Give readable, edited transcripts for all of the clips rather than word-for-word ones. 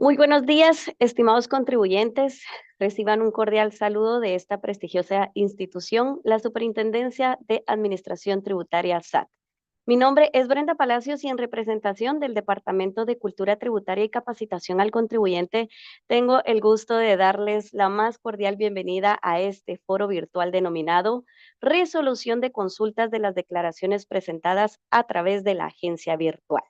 Muy buenos días, estimados contribuyentes. Reciban un cordial saludo de esta prestigiosa institución, la Superintendencia de Administración Tributaria SAT. Mi nombre es Brenda Palacios y en representación del Departamento de Cultura Tributaria y Capacitación al Contribuyente, tengo el gusto de darles la más cordial bienvenida a este foro virtual denominado Resolución de Consultas de las Declaraciones Presentadas a través de la Agencia Virtual.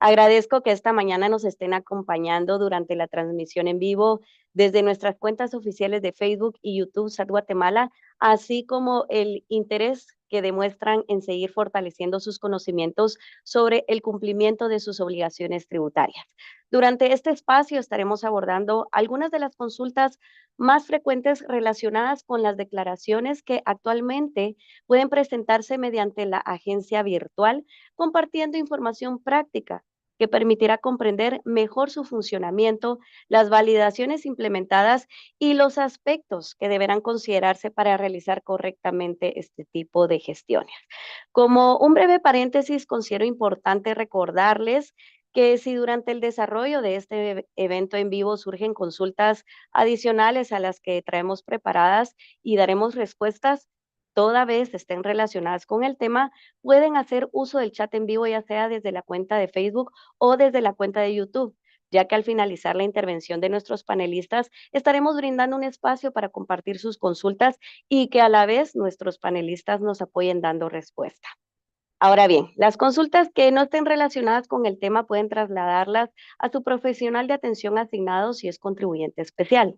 Agradezco que esta mañana nos estén acompañando durante la transmisión en vivo desde nuestras cuentas oficiales de Facebook y YouTube SAT Guatemala, así como el interés que demuestran en seguir fortaleciendo sus conocimientos sobre el cumplimiento de sus obligaciones tributarias. Durante este espacio estaremos abordando algunas de las consultas más frecuentes relacionadas con las declaraciones que actualmente pueden presentarse mediante la agencia virtual, compartiendo información práctica que permitirá comprender mejor su funcionamiento, las validaciones implementadas y los aspectos que deberán considerarse para realizar correctamente este tipo de gestiones. Como un breve paréntesis, considero importante recordarles que si durante el desarrollo de este evento en vivo surgen consultas adicionales a las que traemos preparadas y daremos respuestas, toda vez estén relacionadas con el tema, pueden hacer uso del chat en vivo, ya sea desde la cuenta de Facebook o desde la cuenta de YouTube, ya que al finalizar la intervención de nuestros panelistas estaremos brindando un espacio para compartir sus consultas y que a la vez nuestros panelistas nos apoyen dando respuesta. Ahora bien, las consultas que no estén relacionadas con el tema pueden trasladarlas a su profesional de atención asignado si es contribuyente especial.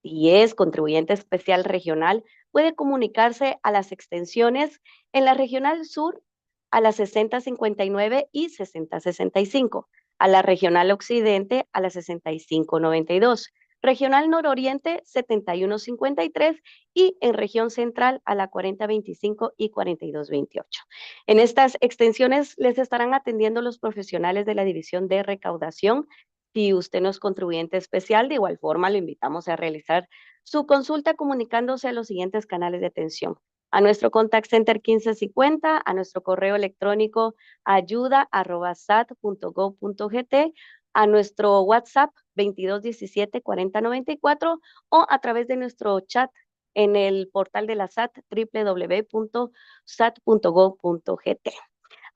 Si es contribuyente especial regional, puede comunicarse a las extensiones en la regional sur a las 6059 y 6065, a la regional occidente a las 6592, regional nororiente 7153 y en región central a la 4025 y 4228. En estas extensiones les estarán atendiendo los profesionales de la División de Recaudación. Si usted no es contribuyente especial, de igual forma lo invitamos a realizar su consulta comunicándose a los siguientes canales de atención: a nuestro contact center 1550, a nuestro correo electrónico ayuda@sat.gov.gt, a nuestro WhatsApp 2217-4094 o a través de nuestro chat en el portal de la SAT www.sat.gov.gt.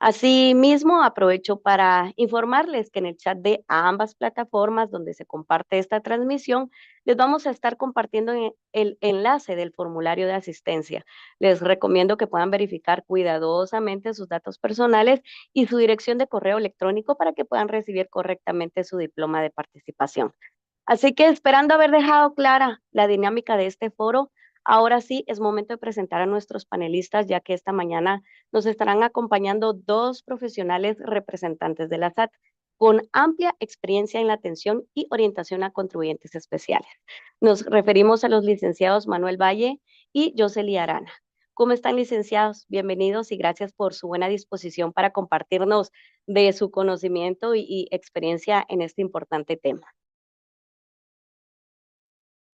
Asimismo, aprovecho para informarles que en el chat de ambas plataformas donde se comparte esta transmisión, les vamos a estar compartiendo el enlace del formulario de asistencia. Les recomiendo que puedan verificar cuidadosamente sus datos personales y su dirección de correo electrónico para que puedan recibir correctamente su diploma de participación. Así que esperando haber dejado clara la dinámica de este foro, ahora sí es momento de presentar a nuestros panelistas, ya que esta mañana nos estarán acompañando dos profesionales representantes de la SAT con amplia experiencia en la atención y orientación a contribuyentes especiales. Nos referimos a los licenciados Manuel Valle y Yoseli Arana. ¿Cómo están, licenciados? Bienvenidos y gracias por su buena disposición para compartirnos de su conocimiento y experiencia en este importante tema.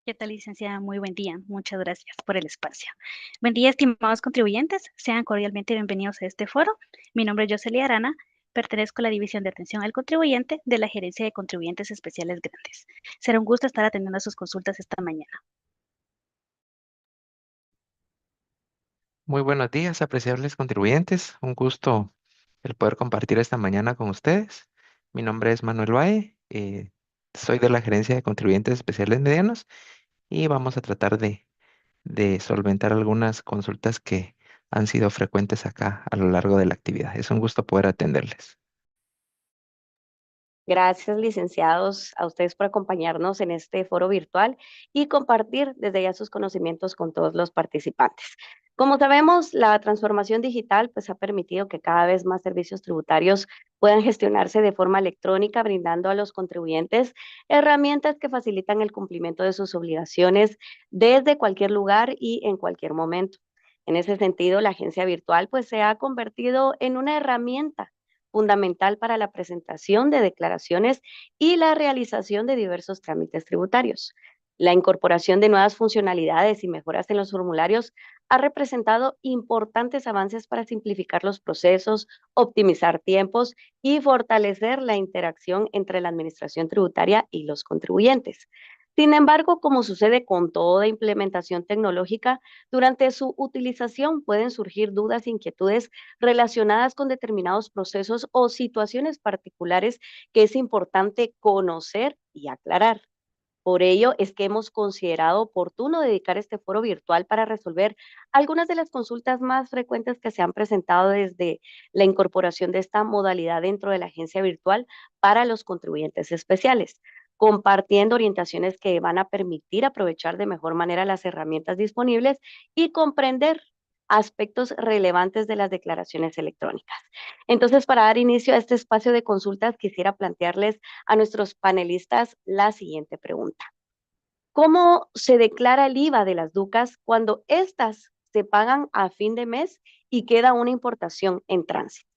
¿Qué tal, licenciada? Muy buen día. Muchas gracias por el espacio. Buen día, estimados contribuyentes. Sean cordialmente bienvenidos a este foro. Mi nombre es Yoseli Arana. Pertenezco a la División de Atención al Contribuyente de la Gerencia de Contribuyentes Especiales Grandes. Será un gusto estar atendiendo a sus consultas esta mañana. Muy buenos días, apreciables contribuyentes. Un gusto el poder compartir esta mañana con ustedes. Mi nombre es Manuel Valle, soy de la Gerencia de Contribuyentes Especiales Medianos y vamos a tratar de solventar algunas consultas que han sido frecuentes acá a lo largo de la actividad. Es un gusto poder atenderles. Gracias, licenciados, a ustedes por acompañarnos en este foro virtual y compartir desde ya sus conocimientos con todos los participantes. Como sabemos, la transformación digital pues, ha permitido que cada vez más servicios tributarios puedan gestionarse de forma electrónica, brindando a los contribuyentes herramientas que facilitan el cumplimiento de sus obligaciones desde cualquier lugar y en cualquier momento. En ese sentido, la agencia virtual pues, se ha convertido en una herramienta fundamental para la presentación de declaraciones y la realización de diversos trámites tributarios. La incorporación de nuevas funcionalidades y mejoras en los formularios ha representado importantes avances para simplificar los procesos, optimizar tiempos y fortalecer la interacción entre la administración tributaria y los contribuyentes. Sin embargo, como sucede con toda implementación tecnológica, durante su utilización pueden surgir dudas e inquietudes relacionadas con determinados procesos o situaciones particulares que es importante conocer y aclarar. Por ello es que hemos considerado oportuno dedicar este foro virtual para resolver algunas de las consultas más frecuentes que se han presentado desde la incorporación de esta modalidad dentro de la agencia virtual para los contribuyentes especiales, compartiendo orientaciones que van a permitir aprovechar de mejor manera las herramientas disponibles y comprender aspectos relevantes de las declaraciones electrónicas. Entonces, para dar inicio a este espacio de consultas, quisiera plantearles a nuestros panelistas la siguiente pregunta. ¿Cómo se declara el IVA de las DUCAS cuando éstas se pagan a fin de mes y queda una importación en tránsito?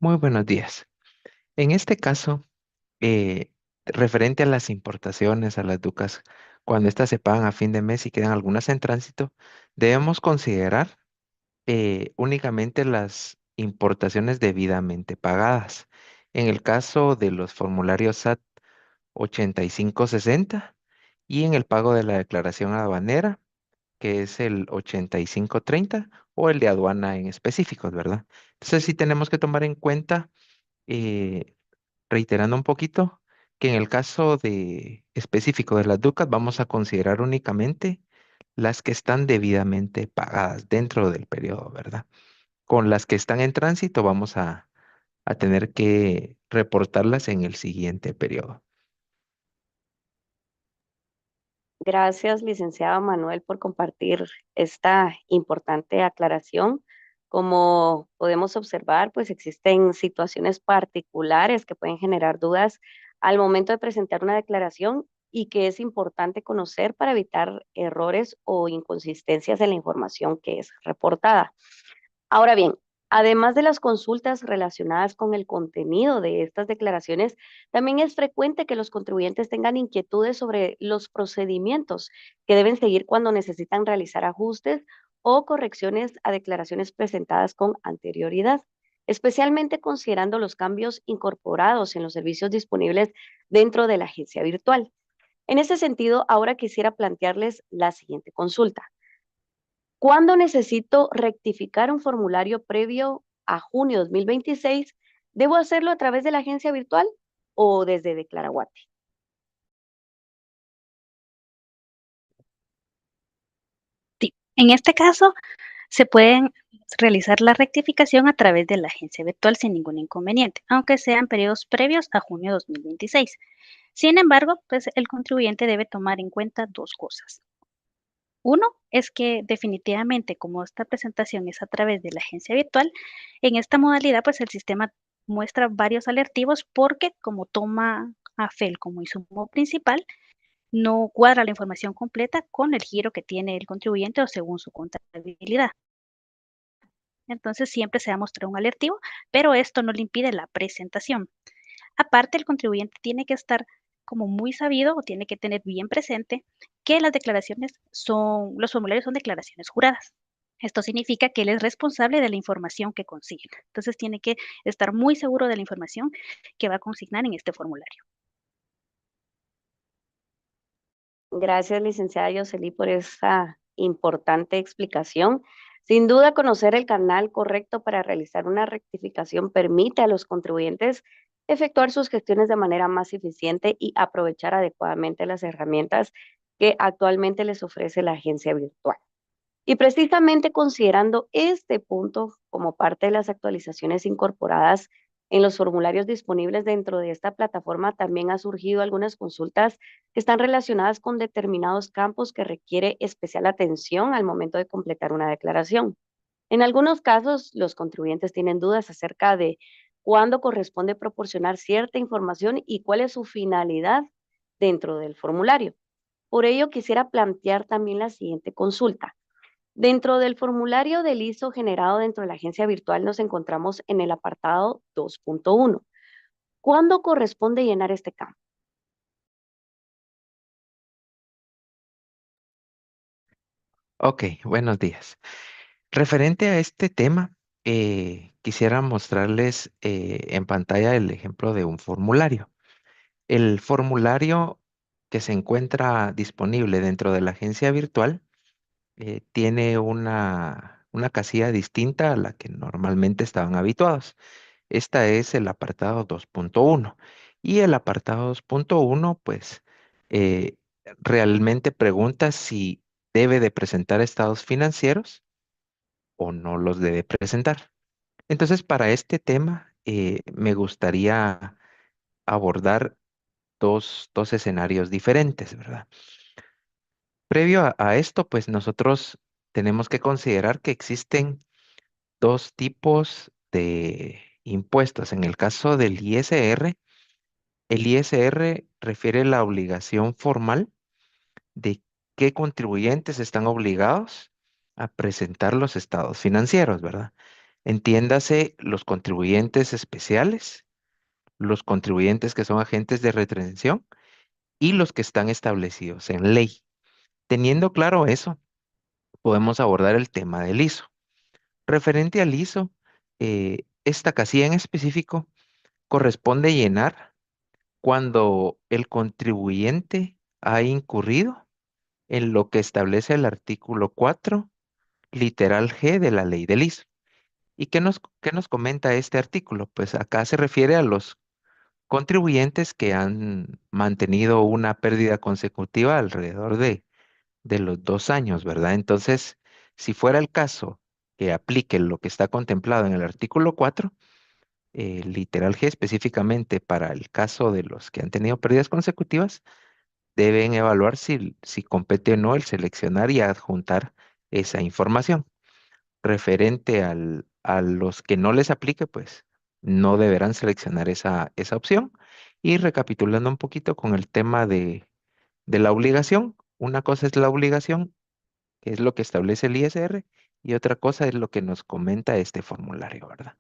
Muy buenos días. En este caso, eh, referente a las importaciones, a las ducas, cuando éstas se pagan a fin de mes y quedan algunas en tránsito, debemos considerar únicamente las importaciones debidamente pagadas. En el caso de los formularios SAT 8560 y en el pago de la declaración aduanera, que es el 8530 o el de aduana en específicos, ¿verdad? Entonces sí tenemos que tomar en cuenta, eh, reiterando un poquito, que en el caso de específico de las ducas vamos a considerar únicamente las que están debidamente pagadas dentro del periodo, ¿verdad? Con las que están en tránsito vamos a tener que reportarlas en el siguiente periodo. Gracias, licenciado Manuel, por compartir esta importante aclaración. Como podemos observar, pues existen situaciones particulares que pueden generar dudas al momento de presentar una declaración y que es importante conocer para evitar errores o inconsistencias en la información que es reportada. Ahora bien, además de las consultas relacionadas con el contenido de estas declaraciones, también es frecuente que los contribuyentes tengan inquietudes sobre los procedimientos que deben seguir cuando necesitan realizar ajustes o correcciones a declaraciones presentadas con anterioridad, especialmente considerando los cambios incorporados en los servicios disponibles dentro de la agencia virtual. En ese sentido, ahora quisiera plantearles la siguiente consulta. ¿Cuándo necesito rectificar un formulario previo a junio 2026? ¿Debo hacerlo a través de la agencia virtual o desde Declaraguate? Sí, en este caso se pueden realizar la rectificación a través de la agencia virtual sin ningún inconveniente, aunque sean periodos previos a junio 2026. Sin embargo, pues el contribuyente debe tomar en cuenta dos cosas. Uno es que definitivamente como esta presentación es a través de la agencia virtual, en esta modalidad pues el sistema muestra varios alertivos porque como toma a FEL como insumo principal, no cuadra la información completa con el giro que tiene el contribuyente o según su contabilidad. Entonces siempre se va a mostrar un alertivo, pero esto no le impide la presentación. Aparte, el contribuyente tiene que estar como muy sabido o tiene que tener bien presente que las declaraciones son, los formularios son declaraciones juradas. Esto significa que él es responsable de la información que consigna. Entonces tiene que estar muy seguro de la información que va a consignar en este formulario. Gracias, licenciada Yoseli, por esa importante explicación. Sin duda, conocer el canal correcto para realizar una rectificación permite a los contribuyentes efectuar sus gestiones de manera más eficiente y aprovechar adecuadamente las herramientas que actualmente les ofrece la agencia virtual. Y precisamente considerando este punto como parte de las actualizaciones incorporadas en los formularios disponibles dentro de esta plataforma, también ha surgido algunas consultas que están relacionadas con determinados campos que requiere especial atención al momento de completar una declaración. En algunos casos, los contribuyentes tienen dudas acerca de cuándo corresponde proporcionar cierta información y cuál es su finalidad dentro del formulario. Por ello, quisiera plantear también la siguiente consulta. Dentro del formulario del ISO generado dentro de la agencia virtual nos encontramos en el apartado 2.1. ¿Cuándo corresponde llenar este campo? Ok, buenos días. Referente a este tema, quisiera mostrarles en pantalla el ejemplo de un formulario. El formulario que se encuentra disponible dentro de la agencia virtual tiene una casilla distinta a la que normalmente estaban habituados. Esta es el apartado 2.1. Y el apartado 2.1, pues, eh, realmente pregunta si debe de presentar estados financieros o no los debe presentar. Entonces, para este tema, me gustaría abordar dos escenarios diferentes, ¿verdad? Previo a esto, pues nosotros tenemos que considerar que existen dos tipos de impuestos. En el caso del ISR, el ISR refiere la obligación formal de qué contribuyentes están obligados a presentar los estados financieros, ¿verdad? Entiéndase los contribuyentes especiales, los contribuyentes que son agentes de retención y los que están establecidos en ley. Teniendo claro eso, podemos abordar el tema del ISO. Referente al ISO, esta casilla en específico corresponde llenar cuando el contribuyente ha incurrido en lo que establece el artículo 4, literal G de la ley del ISO. ¿Y qué nos comenta este artículo? Pues acá se refiere a los contribuyentes que han mantenido una pérdida consecutiva alrededor de los 2 años, ¿verdad? Entonces, si fuera el caso que aplique lo que está contemplado en el artículo 4, literal G específicamente para el caso de los que han tenido pérdidas consecutivas, deben evaluar si compete o no el seleccionar y adjuntar esa información. Referente a los que no les aplique, pues no deberán seleccionar esa opción. Y recapitulando un poquito con el tema de la obligación, una cosa es la obligación, que es lo que establece el ISR, y otra cosa es lo que nos comenta este formulario, ¿verdad?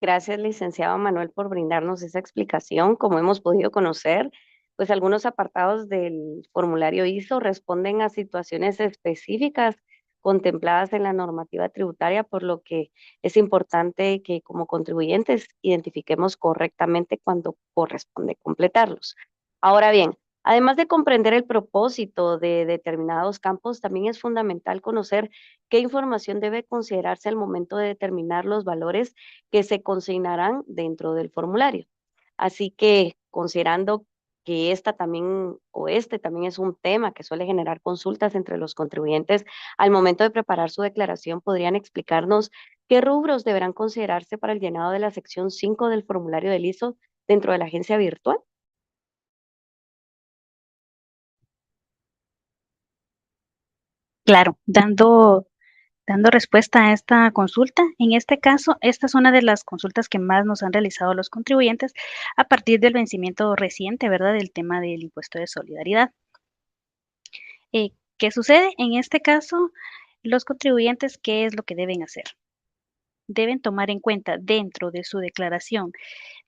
Gracias, licenciado Manuel, por brindarnos esa explicación. Como hemos podido conocer, pues algunos apartados del formulario ISO responden a situaciones específicas contempladas en la normativa tributaria, por lo que es importante que como contribuyentes identifiquemos correctamente cuando corresponde completarlos. Ahora bien, además de comprender el propósito de determinados campos, también es fundamental conocer qué información debe considerarse al momento de determinar los valores que se consignarán dentro del formulario. Así que considerando que esta también o este también es un tema que suele generar consultas entre los contribuyentes al momento de preparar su declaración, ¿podrían explicarnos qué rubros deberán considerarse para el llenado de la sección 5 del formulario del ISO dentro de la agencia virtual? Claro, dando respuesta a esta consulta. En este caso, esta es una de las consultas que más nos han realizado los contribuyentes a partir del vencimiento reciente, ¿verdad?, del tema del impuesto de solidaridad. ¿Qué sucede? En este caso, los contribuyentes, ¿qué es lo que deben hacer? Deben tomar en cuenta dentro de su declaración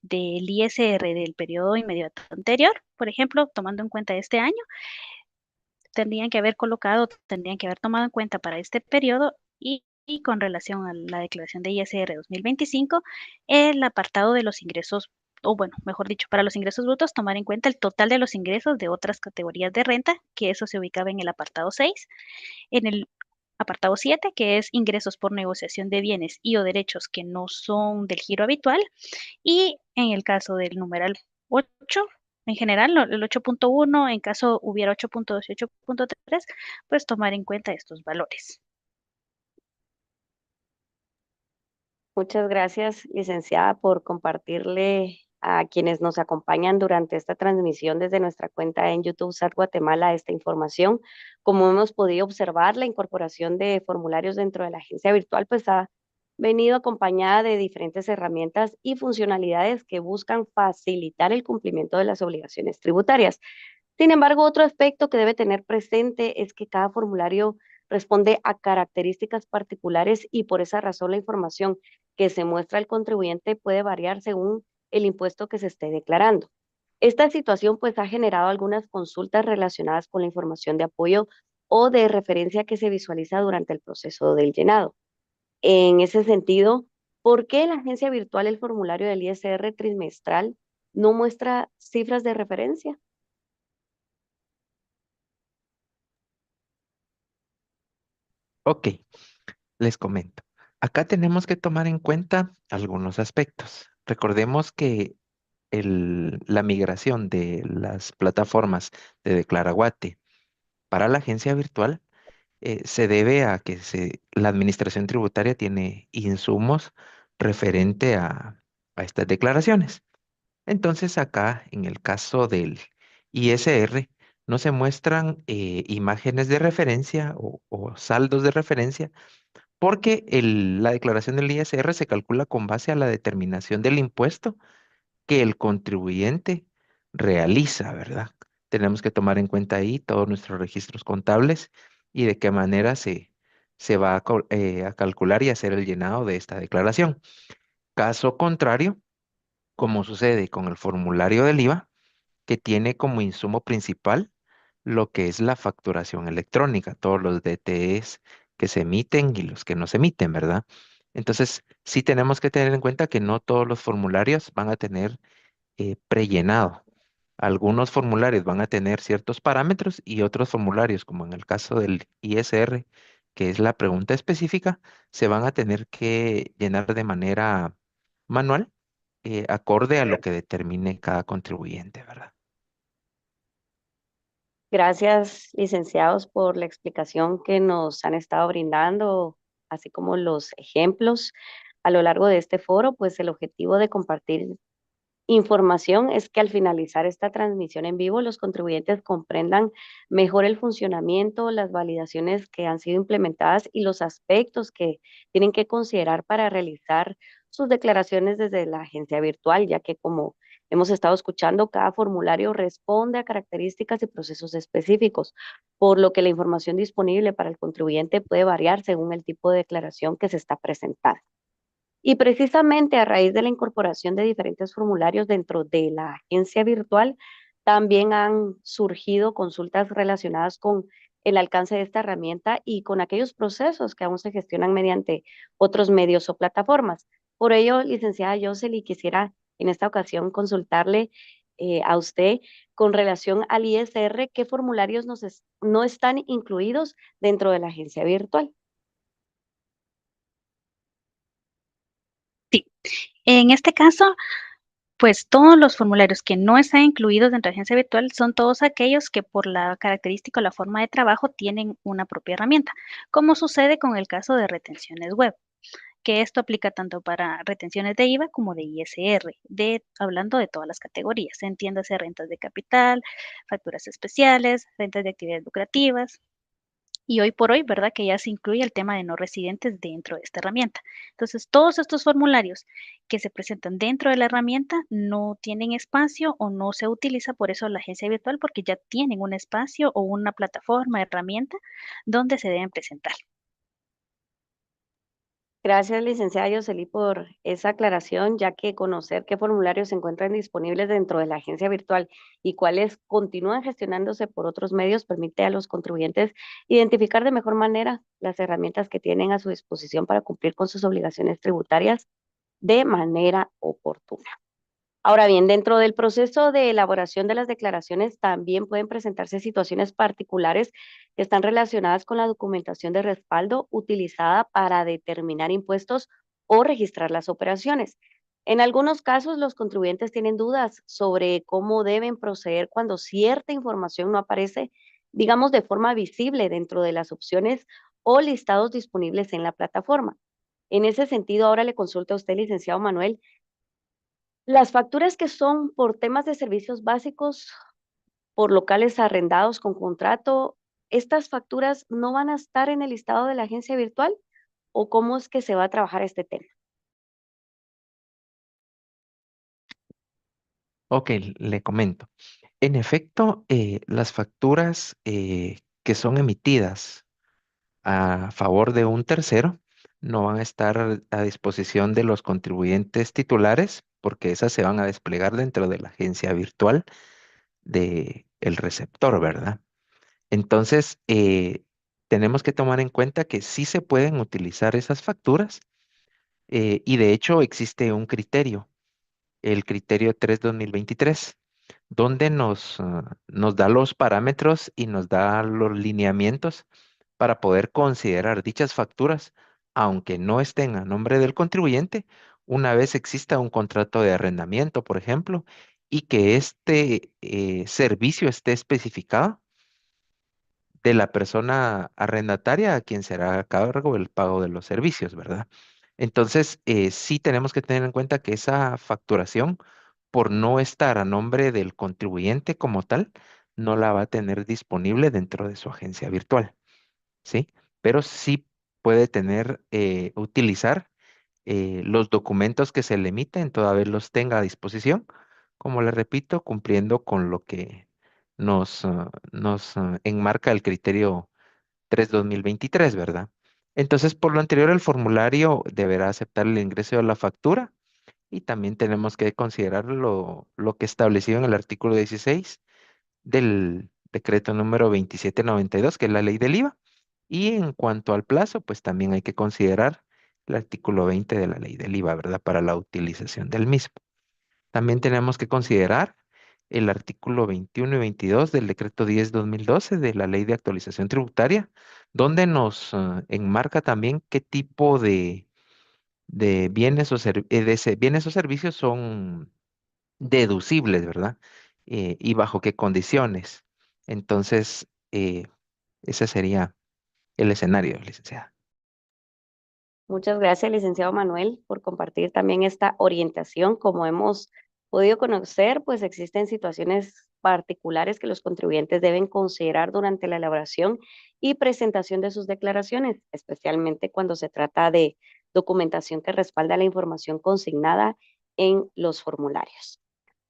del ISR del periodo inmediato anterior, por ejemplo, tomando en cuenta este año, tendrían que haber tomado en cuenta para este periodo y con relación a la declaración de ISR 2025, el apartado de los ingresos, o bueno, mejor dicho, para los ingresos brutos, tomar en cuenta el total de los ingresos de otras categorías de renta, que eso se ubicaba en el apartado 6, en el apartado 7, que es ingresos por negociación de bienes y o derechos que no son del giro habitual, y en el caso del numeral 8, en general, el 8.1, en caso hubiera 8.2 y 8.3, pues tomar en cuenta estos valores. Muchas gracias, licenciada, por compartirle a quienes nos acompañan durante esta transmisión desde nuestra cuenta en YouTube SAT Guatemala esta información. Como hemos podido observar, la incorporación de formularios dentro de la agencia virtual pues ha venido acompañada de diferentes herramientas y funcionalidades que buscan facilitar el cumplimiento de las obligaciones tributarias. Sin embargo, otro aspecto que debe tener presente es que cada formulario responde a características particulares y por esa razón la información que se muestra al contribuyente puede variar según el impuesto que se esté declarando. Esta situación pues ha generado algunas consultas relacionadas con la información de apoyo o de referencia que se visualiza durante el proceso del llenado. En ese sentido, ¿por qué la agencia virtual el formulario del ISR trimestral no muestra cifras de referencia? Ok, les comento. Acá tenemos que tomar en cuenta algunos aspectos. Recordemos que la migración de las plataformas de Declaraguate para la agencia virtual se debe a que la administración tributaria tiene insumos referente a estas declaraciones. Entonces acá, en el caso del ISR, no se muestran imágenes de referencia o saldos de referencia porque la declaración del ISR se calcula con base a la determinación del impuesto que el contribuyente realiza, ¿verdad? Tenemos que tomar en cuenta ahí todos nuestros registros contables y de qué manera se va a calcular y hacer el llenado de esta declaración. Caso contrario, como sucede con el formulario del IVA, que tiene como insumo principal lo que es la facturación electrónica, todos los DTEs que se emiten y los que no se emiten, ¿verdad? Entonces, sí tenemos que tener en cuenta que no todos los formularios van a tener prellenado. Algunos formularios van a tener ciertos parámetros y otros formularios, como en el caso del ISR, que es la pregunta específica, se van a tener que llenar de manera manual, acorde a lo que determine cada contribuyente, ¿verdad? Gracias, licenciados, por la explicación que nos han estado brindando, así como los ejemplos a lo largo de este foro, pues el objetivo de compartir información es que al finalizar esta transmisión en vivo, los contribuyentes comprendan mejor el funcionamiento, las validaciones que han sido implementadas y los aspectos que tienen que considerar para realizar sus declaraciones desde la agencia virtual, ya que como hemos estado escuchando, cada formulario responde a características y procesos específicos, por lo que la información disponible para el contribuyente puede variar según el tipo de declaración que se está presentando. Y precisamente a raíz de la incorporación de diferentes formularios dentro de la agencia virtual, también han surgido consultas relacionadas con el alcance de esta herramienta y con aquellos procesos que aún se gestionan mediante otros medios o plataformas. Por ello, licenciada Yoseli, quisiera en esta ocasión consultarle a usted con relación al ISR, ¿qué formularios no están incluidos dentro de la agencia virtual? Sí, en este caso, pues todos los formularios que no están incluidos dentro de agencia virtual son todos aquellos que por la característica o la forma de trabajo tienen una propia herramienta, como sucede con el caso de retenciones web, que esto aplica tanto para retenciones de IVA como de ISR, hablando de todas las categorías, entiéndase rentas de capital, facturas especiales, rentas de actividades lucrativas, y hoy por hoy, ¿verdad? Que ya se incluye el tema de no residentes dentro de esta herramienta. Entonces, todos estos formularios que se presentan dentro de la herramienta no tienen espacio o no se utiliza por eso la agencia virtual porque ya tienen un espacio o una plataforma, herramienta donde se deben presentar. Gracias, licenciada Yoseli, por esa aclaración, ya que conocer qué formularios se encuentran disponibles dentro de la agencia virtual y cuáles continúan gestionándose por otros medios permite a los contribuyentes identificar de mejor manera las herramientas que tienen a su disposición para cumplir con sus obligaciones tributarias de manera oportuna. Ahora bien, dentro del proceso de elaboración de las declaraciones también pueden presentarse situaciones particulares que están relacionadas con la documentación de respaldo utilizada para determinar impuestos o registrar las operaciones. En algunos casos, los contribuyentes tienen dudas sobre cómo deben proceder cuando cierta información no aparece, digamos, de forma visible dentro de las opciones o listados disponibles en la plataforma. En ese sentido, ahora le consulto a usted, licenciado Manuel, las facturas que son por temas de servicios básicos, por locales arrendados con contrato, ¿estas facturas no van a estar en el listado de la agencia virtual? ¿O cómo es que se va a trabajar este tema? Ok, le comento. En efecto, las facturas que son emitidas a favor de un tercero no van a estar a disposición de los contribuyentes titulares porque esas se van a desplegar dentro de la agencia virtual del receptor, ¿verdad? Entonces, tenemos que tomar en cuenta que sí se pueden utilizar esas facturas y de hecho existe un criterio, el criterio 3/2023, donde nos da los parámetros y nos da los lineamientos para poder considerar dichas facturas, aunque no estén a nombre del contribuyente, una vez exista un contrato de arrendamiento, por ejemplo, y que este servicio esté especificado de la persona arrendataria a quien será a cargo el pago de los servicios, ¿verdad? Entonces, sí tenemos que tener en cuenta que esa facturación, por no estar a nombre del contribuyente como tal, no la va a tener disponible dentro de su agencia virtual, ¿sí? Pero sí puede utilizar los documentos que se le emiten, toda vez los tenga a disposición, como le repito, cumpliendo con lo que nos enmarca el criterio 3/2023, ¿verdad? Entonces, por lo anterior, el formulario deberá aceptar el ingreso de la factura y también tenemos que considerar lo que establecido en el artículo 16 del decreto número 2792, que es la ley del IVA. Y en cuanto al plazo, pues también hay que considerar el artículo 20 de la ley del IVA, ¿verdad? Para la utilización del mismo. También tenemos que considerar el artículo 21 y 22 del decreto 10/2012 de la ley de actualización tributaria, donde nos enmarca también qué tipo de bienes o servicios son deducibles, ¿verdad? Y bajo qué condiciones. Entonces, ese sería el escenario, licenciada. Muchas gracias, licenciado Manuel, por compartir también esta orientación. Como hemos podido conocer, pues existen situaciones particulares que los contribuyentes deben considerar durante la elaboración y presentación de sus declaraciones, especialmente cuando se trata de documentación que respalda la información consignada en los formularios.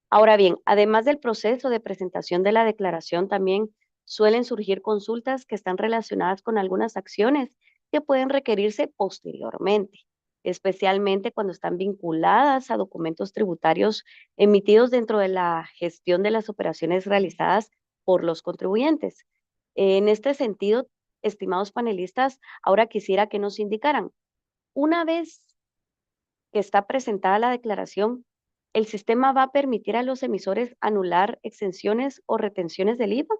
Ahora bien, además del proceso de presentación de la declaración, también suelen surgir consultas que están relacionadas con algunas acciones que pueden requerirse posteriormente, especialmente cuando están vinculadas a documentos tributarios emitidos dentro de la gestión de las operaciones realizadas por los contribuyentes. En este sentido, estimados panelistas, ahora quisiera que nos indicaran, una vez que está presentada la declaración, el sistema va a permitir a los emisores anular exenciones o retenciones del IVA.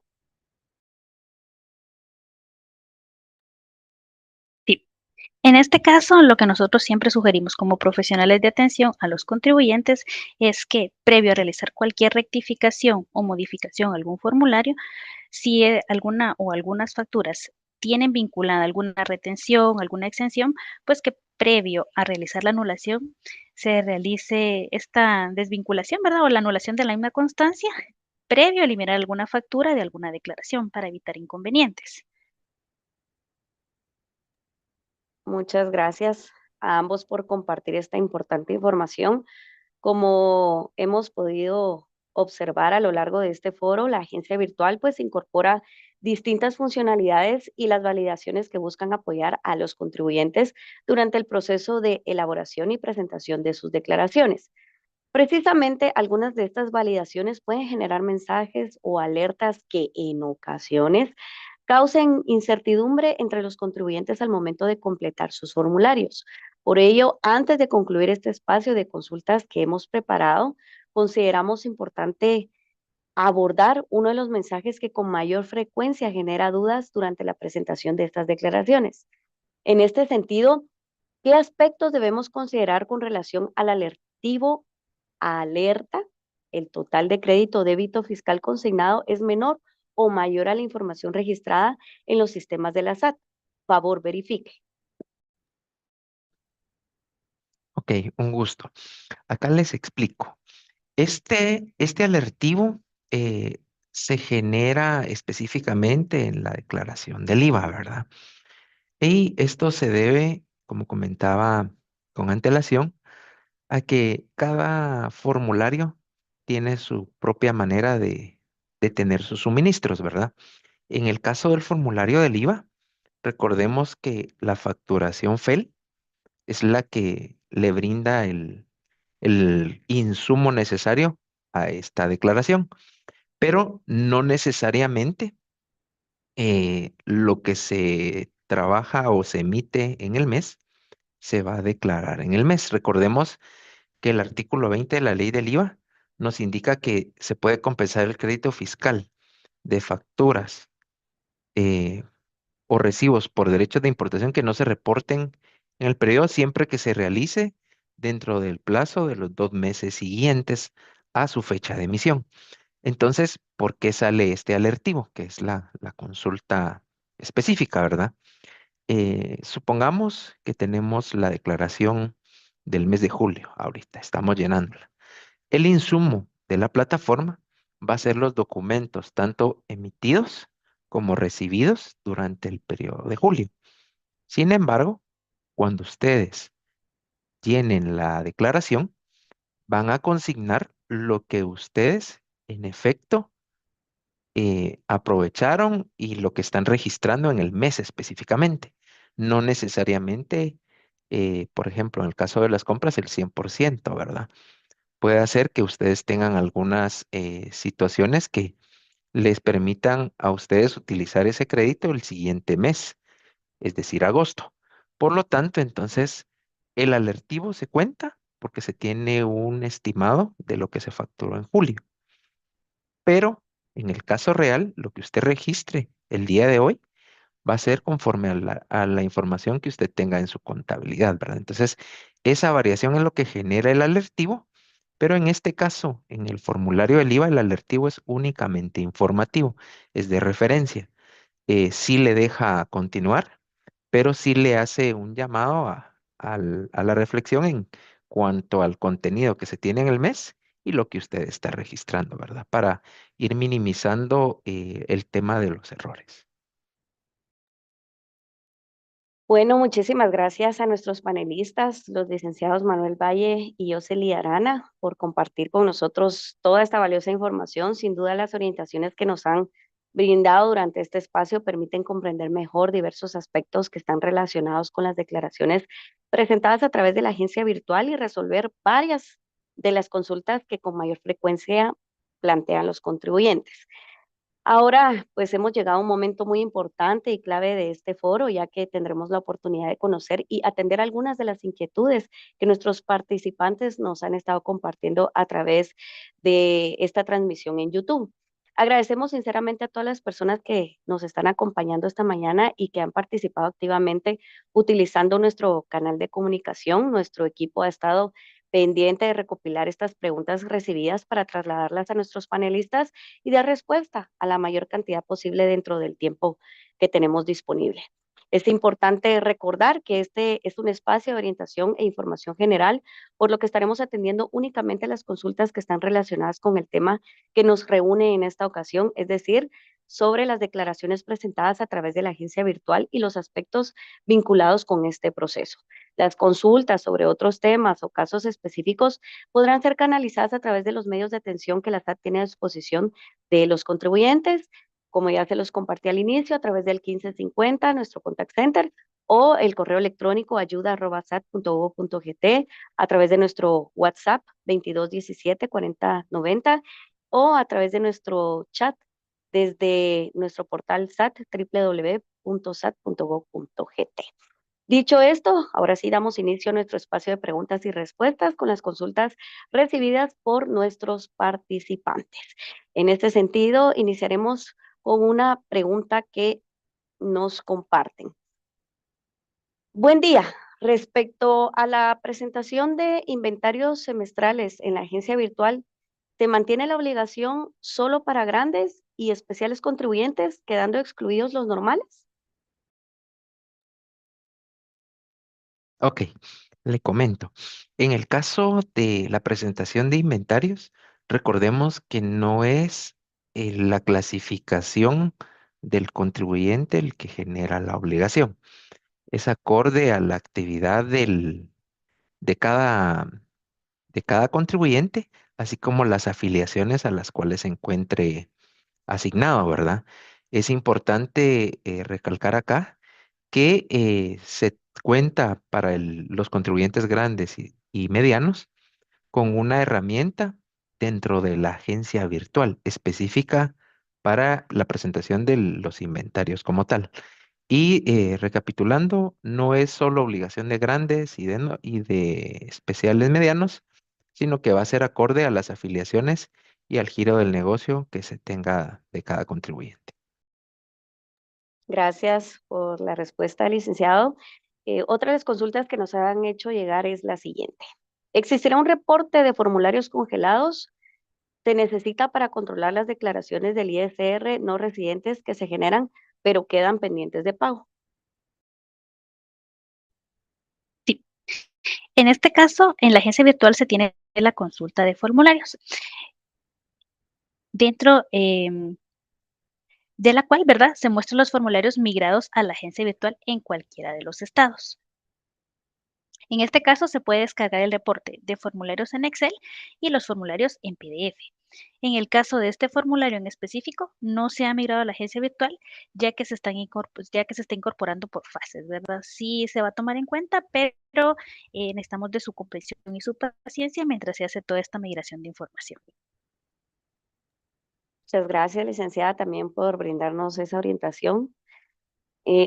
Sí. En este caso, lo que nosotros siempre sugerimos como profesionales de atención a los contribuyentes es que previo a realizar cualquier rectificación o modificación a algún formulario, si alguna o algunas facturas tienen vinculada alguna retención, alguna exención, pues que previo a realizar la anulación se realice esta desvinculación, ¿verdad? O la anulación de la misma constancia, previo a eliminar alguna factura de alguna declaración para evitar inconvenientes. Muchas gracias a ambos por compartir esta importante información. Como hemos podido observar a lo largo de este foro, la agencia virtual pues incorpora distintas funcionalidades y las validaciones que buscan apoyar a los contribuyentes durante el proceso de elaboración y presentación de sus declaraciones. Precisamente algunas de estas validaciones pueden generar mensajes o alertas que en ocasiones causen incertidumbre entre los contribuyentes al momento de completar sus formularios. Por ello, antes de concluir este espacio de consultas que hemos preparado, consideramos importante abordar uno de los mensajes que con mayor frecuencia genera dudas durante la presentación de estas declaraciones. En este sentido, ¿qué aspectos debemos considerar con relación al alertivo alerta? ¿El total de crédito o débito fiscal consignado es menor o mayor a la información registrada en los sistemas de la SAT? Favor, verifique. Ok, un gusto. Acá les explico. Este alertivo eh, se genera específicamente en la declaración del IVA, ¿verdad? Y esto se debe, como comentaba con antelación, a que cada formulario tiene su propia manera de tener sus suministros, ¿verdad? En el caso del formulario del IVA, recordemos que la facturación FEL es la que le brinda el insumo necesario a esta declaración, pero no necesariamente lo que se trabaja o se emite en el mes se va a declarar en el mes. Recordemos que el artículo 20 de la ley del IVA nos indica que se puede compensar el crédito fiscal de facturas eh, o recibos por derechos de importación que no se reporten en el periodo siempre que se realice dentro del plazo de los 2 meses siguientes a su fecha de emisión. Entonces, ¿por qué sale este alertivo? Que es la consulta específica, ¿verdad? Supongamos que tenemos la declaración del mes de julio, ahorita estamos llenándola. El insumo de la plataforma va a ser los documentos, tanto emitidos como recibidos durante el periodo de julio. Sin embargo, cuando ustedes llenen la declaración, van a consignar lo que ustedes en efecto aprovecharon y lo que están registrando en el mes específicamente. No necesariamente, por ejemplo, en el caso de las compras, el 100%, ¿verdad? Puede hacer que ustedes tengan algunas situaciones que les permitan a ustedes utilizar ese crédito el siguiente mes, es decir, agosto. Por lo tanto, entonces, el alertivo se cuenta porque se tiene un estimado de lo que se facturó en julio. Pero en el caso real, lo que usted registre el día de hoy va a ser conforme a la información que usted tenga en su contabilidad, ¿verdad? Entonces, esa variación es lo que genera el alertivo, pero en este caso, en el formulario del IVA, el alertivo es únicamente informativo, es de referencia. Sí le deja continuar, pero sí le hace un llamado a la reflexión en cuanto al contenido que se tiene en el mes y lo que usted está registrando, ¿verdad? Para ir minimizando el tema de los errores. Bueno, muchísimas gracias a nuestros panelistas, los licenciados Manuel Valle y Yoseli Arana, por compartir con nosotros toda esta valiosa información. Sin duda, las orientaciones que nos han brindado durante este espacio permiten comprender mejor diversos aspectos que están relacionados con las declaraciones presentadas a través de la agencia virtual y resolver varias de las consultas que con mayor frecuencia plantean los contribuyentes. Ahora, pues hemos llegado a un momento muy importante y clave de este foro, ya que tendremos la oportunidad de conocer y atender algunas de las inquietudes que nuestros participantes nos han estado compartiendo a través de esta transmisión en YouTube. Agradecemos sinceramente a todas las personas que nos están acompañando esta mañana y que han participado activamente utilizando nuestro canal de comunicación. Nuestro equipo ha estado pendiente de recopilar estas preguntas recibidas para trasladarlas a nuestros panelistas y dar respuesta a la mayor cantidad posible dentro del tiempo que tenemos disponible. Es importante recordar que este es un espacio de orientación e información general, por lo que estaremos atendiendo únicamente las consultas que están relacionadas con el tema que nos reúne en esta ocasión, es decir, sobre las declaraciones presentadas a través de la agencia virtual y los aspectos vinculados con este proceso. Las consultas sobre otros temas o casos específicos podrán ser canalizadas a través de los medios de atención que la SAT tiene a disposición de los contribuyentes, como ya se los compartí al inicio, a través del 1550, nuestro contact center, o el correo electrónico ayuda@sat.gov.gt, a través de nuestro WhatsApp 2217 4090, o a través de nuestro chat desde nuestro portal SAT www.sat.gov.gt. Dicho esto, ahora sí damos inicio a nuestro espacio de preguntas y respuestas con las consultas recibidas por nuestros participantes. En este sentido, iniciaremos con una pregunta que nos comparten. Buen día. Respecto a la presentación de inventarios semestrales en la agencia virtual, ¿se mantiene la obligación solo para grandes y especiales contribuyentes, quedando excluidos los normales? Ok, le comento. En el caso de la presentación de inventarios, recordemos que no es la clasificación del contribuyente el que genera la obligación. Es acorde a la actividad de cada, de cada contribuyente, así como las afiliaciones a las cuales se encuentre asignado, ¿verdad? Es importante recalcar acá que se cuenta para los contribuyentes grandes y medianos con una herramienta dentro de la agencia virtual específica para la presentación de los inventarios como tal. Y recapitulando, no es solo obligación de grandes y de especiales medianos, sino que va a ser acorde a las afiliaciones y al giro del negocio que se tenga de cada contribuyente. Gracias por la respuesta, licenciado. Otra de las consultas que nos han hecho llegar es la siguiente. ¿Existirá un reporte de formularios congelados? Se necesita para controlar las declaraciones del ISR no residentes que se generan, pero quedan pendientes de pago. Sí. En este caso, en la agencia virtual se tiene la consulta de formularios. Dentro de la cual, ¿verdad? Se muestran los formularios migrados a la agencia virtual en cualquiera de los estados. En este caso, se puede descargar el reporte de formularios en Excel y los formularios en PDF. En el caso de este formulario en específico, no se ha migrado a la agencia virtual, ya que se está incorporando por fases, ¿verdad? Sí se va a tomar en cuenta, pero necesitamos de su comprensión y su paciencia mientras se hace toda esta migración de información. Muchas gracias, licenciada, también por brindarnos esa orientación.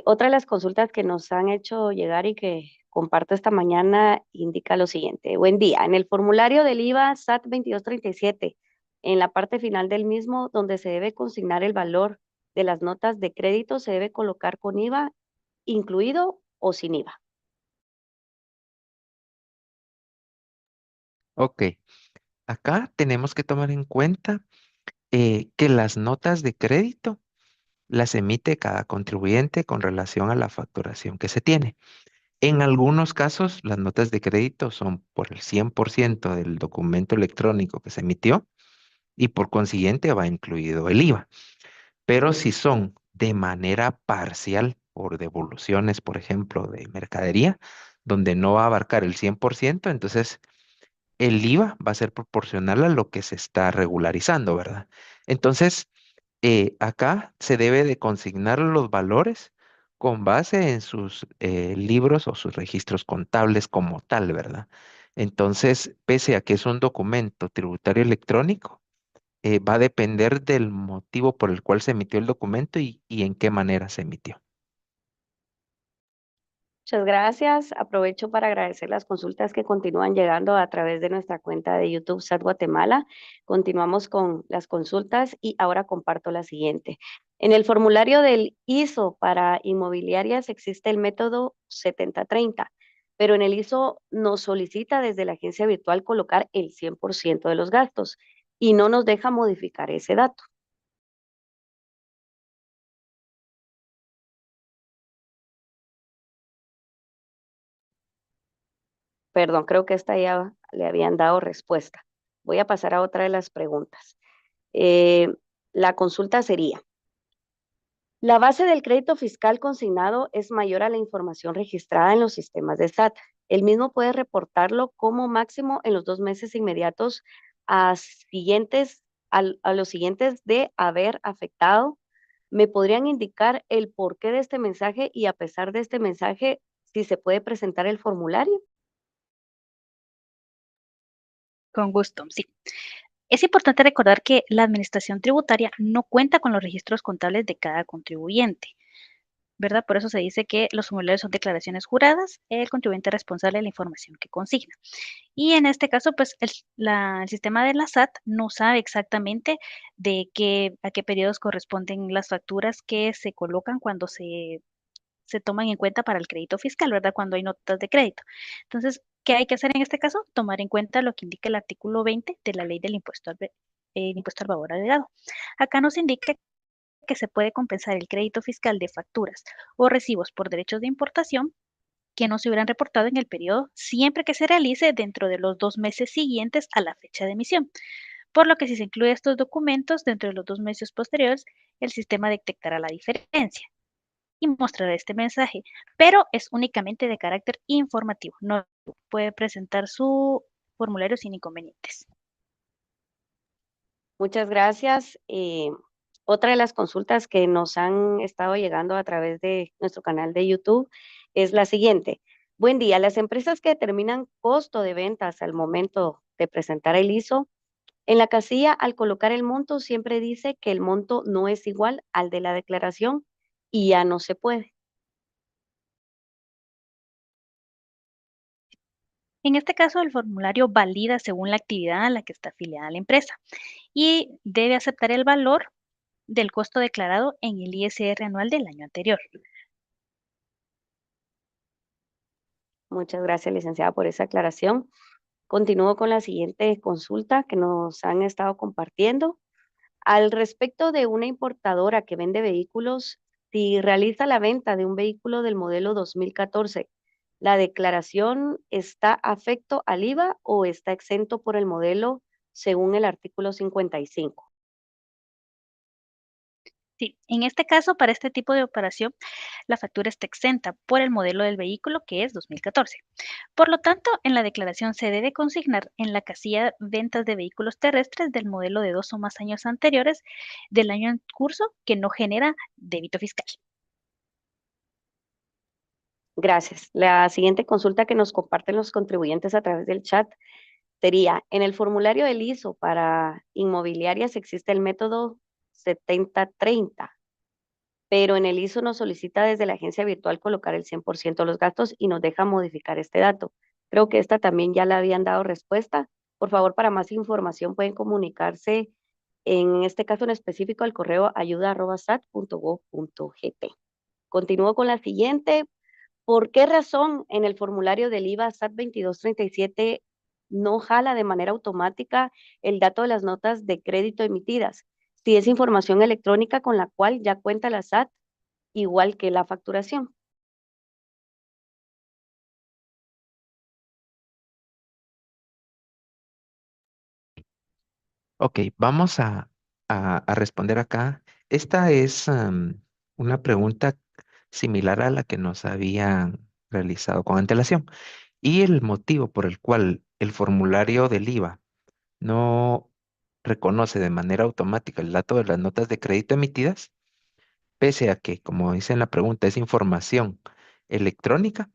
Otra de las consultas que nos han hecho llegar y que comparto esta mañana indica lo siguiente. Buen día. En el formulario del IVA SAT 2237, en la parte final del mismo, donde se debe consignar el valor de las notas de crédito, se debe colocar con IVA incluido o sin IVA. Ok, acá tenemos que tomar en cuenta que las notas de crédito las emite cada contribuyente con relación a la facturación que se tiene. En algunos casos, las notas de crédito son por el 100% del documento electrónico que se emitió y por consiguiente va incluido el IVA. Pero si son de manera parcial, por devoluciones, por ejemplo, de mercadería, donde no va a abarcar el 100%, entonces el IVA va a ser proporcional a lo que se está regularizando, ¿verdad? Entonces, acá se debe de consignar los valores con base en sus libros o sus registros contables como tal, ¿verdad? Entonces, pese a que es un documento tributario electrónico, va a depender del motivo por el cual se emitió el documento y en qué manera se emitió. Muchas gracias. Aprovecho para agradecer las consultas que continúan llegando a través de nuestra cuenta de YouTube SAT Guatemala. Continuamos con las consultas y ahora comparto la siguiente. En el formulario del ISO para inmobiliarias existe el método 7030, pero en el ISO nos solicita desde la agencia virtual colocar el 100% de los gastos y no nos deja modificar ese dato. Perdón, creo que esta ya le habían dado respuesta. Voy a pasar a otra de las preguntas. Eh, la consulta sería, la base del crédito fiscal consignado es mayor a la información registrada en los sistemas de SAT. El mismo puede reportarlo como máximo en los 2 meses inmediatos a los siguientes de haber afectado. ¿Me podrían indicar el porqué de este mensaje y a pesar de este mensaje, si se puede presentar el formulario? Con gusto, sí. Es importante recordar que la administración tributaria no cuenta con los registros contables de cada contribuyente, ¿verdad? Por eso se dice que los formularios son declaraciones juradas, el contribuyente responsable de la información que consigna. Y en este caso, pues el sistema de la SAT no sabe exactamente a qué periodos corresponden las facturas que se colocan cuando se toman en cuenta para el crédito fiscal, ¿verdad? Cuando hay notas de crédito. Entonces, ¿qué hay que hacer en este caso? Tomar en cuenta lo que indica el artículo 20 de la ley del impuesto al valor agregado. Acá nos indica que se puede compensar el crédito fiscal de facturas o recibos por derechos de importación que no se hubieran reportado en el periodo, siempre que se realice dentro de los 2 meses siguientes a la fecha de emisión. Por lo que si se incluye estos documentos dentro de los 2 meses posteriores, el sistema detectará la diferencia y mostrará este mensaje, pero es únicamente de carácter informativo. No puede presentar su formulario sin inconvenientes. Muchas gracias. Otra de las consultas que nos han estado llegando a través de nuestro canal de YouTube es la siguiente. Buen día, las empresas que determinan costo de ventas al momento de presentar el ISO, en la casilla al colocar el monto siempre dice que el monto no es igual al de la declaración y ya no se puede. En este caso, el formulario valida según la actividad a la que está afiliada la empresa y debe aceptar el valor del costo declarado en el ISR anual del año anterior. Muchas gracias, licenciada, por esa aclaración. Continúo con la siguiente consulta que nos han estado compartiendo. Al respecto de una importadora que vende vehículos, si realiza la venta de un vehículo del modelo 2014, ¿la declaración está afecto al IVA o está exento por el modelo según el artículo 55? Sí, en este caso, para este tipo de operación, la factura está exenta por el modelo del vehículo que es 2014. Por lo tanto, en la declaración se debe consignar en la casilla ventas de vehículos terrestres del modelo de 2 o más años anteriores del año en curso que no genera débito fiscal. Gracias. La siguiente consulta que nos comparten los contribuyentes a través del chat sería, en el formulario del ISO para inmobiliarias existe el método 70-30, pero en el ISO nos solicita desde la agencia virtual colocar el 100% de los gastos y nos deja modificar este dato. Creo que esta también ya le habían dado respuesta. Por favor, para más información pueden comunicarse, en este caso en específico, al correo ayuda@sat.gov.gt. Continúo con la siguiente. ¿Por qué razón en el formulario del IVA SAT 2237 no jala de manera automática el dato de las notas de crédito emitidas? Si es información electrónica con la cual ya cuenta la SAT, igual que la facturación. Ok, vamos a responder acá. Esta es una pregunta similar a la que nos habían realizado con antelación. Y el motivo por el cual el formulario del IVA no reconoce de manera automática el dato de las notas de crédito emitidas, pese a que, como dice en la pregunta, es información electrónica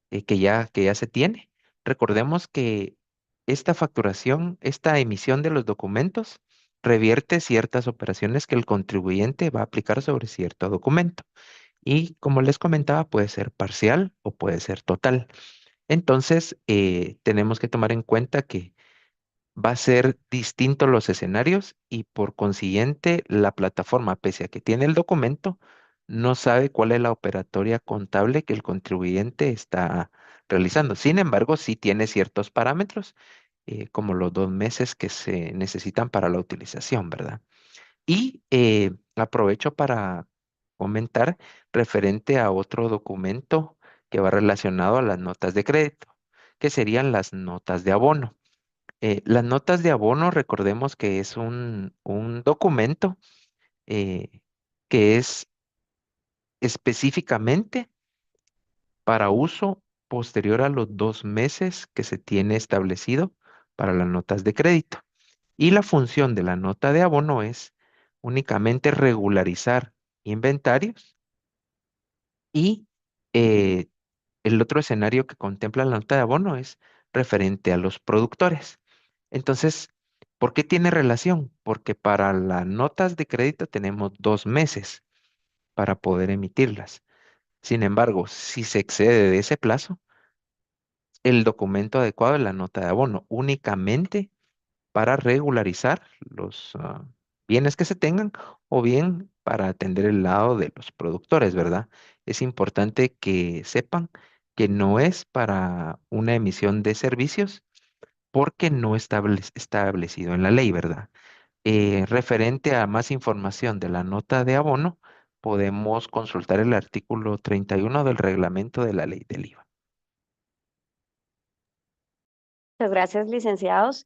que ya se tiene. Recordemos que esta facturación, esta emisión de los documentos, revierte ciertas operaciones que el contribuyente va a aplicar sobre cierto documento. Y como les comentaba, puede ser parcial o puede ser total. Entonces, tenemos que tomar en cuenta que va a ser distinto los escenarios y por consiguiente la plataforma, pese a que tiene el documento, no sabe cuál es la operatoria contable que el contribuyente está realizando. Sin embargo, sí tiene ciertos parámetros, como los 2 meses que se necesitan para la utilización, ¿verdad? Y aprovecho para comentar referente a otro documento que va relacionado a las notas de crédito, que serían las notas de abono. Las notas de abono, recordemos que es un documento eh, que es específicamente para uso posterior a los 2 meses que se tiene establecido para las notas de crédito. Y la función de la nota de abono es únicamente regularizar inventarios y eh, el otro escenario que contempla la nota de abono es referente a los productores. Entonces, ¿por qué tiene relación? Porque para las notas de crédito tenemos 2 meses para poder emitirlas. Sin embargo, si se excede de ese plazo, el documento adecuado es la nota de abono, únicamente para regularizar los bienes que se tengan o bien para atender el lado de los productores, ¿verdad? Es importante que sepan que no es para una emisión de servicios porque no está establecido en la ley, ¿verdad? Referente a más información de la nota de abono, podemos consultar el artículo 31 del reglamento de la ley del IVA. Muchas gracias, licenciados.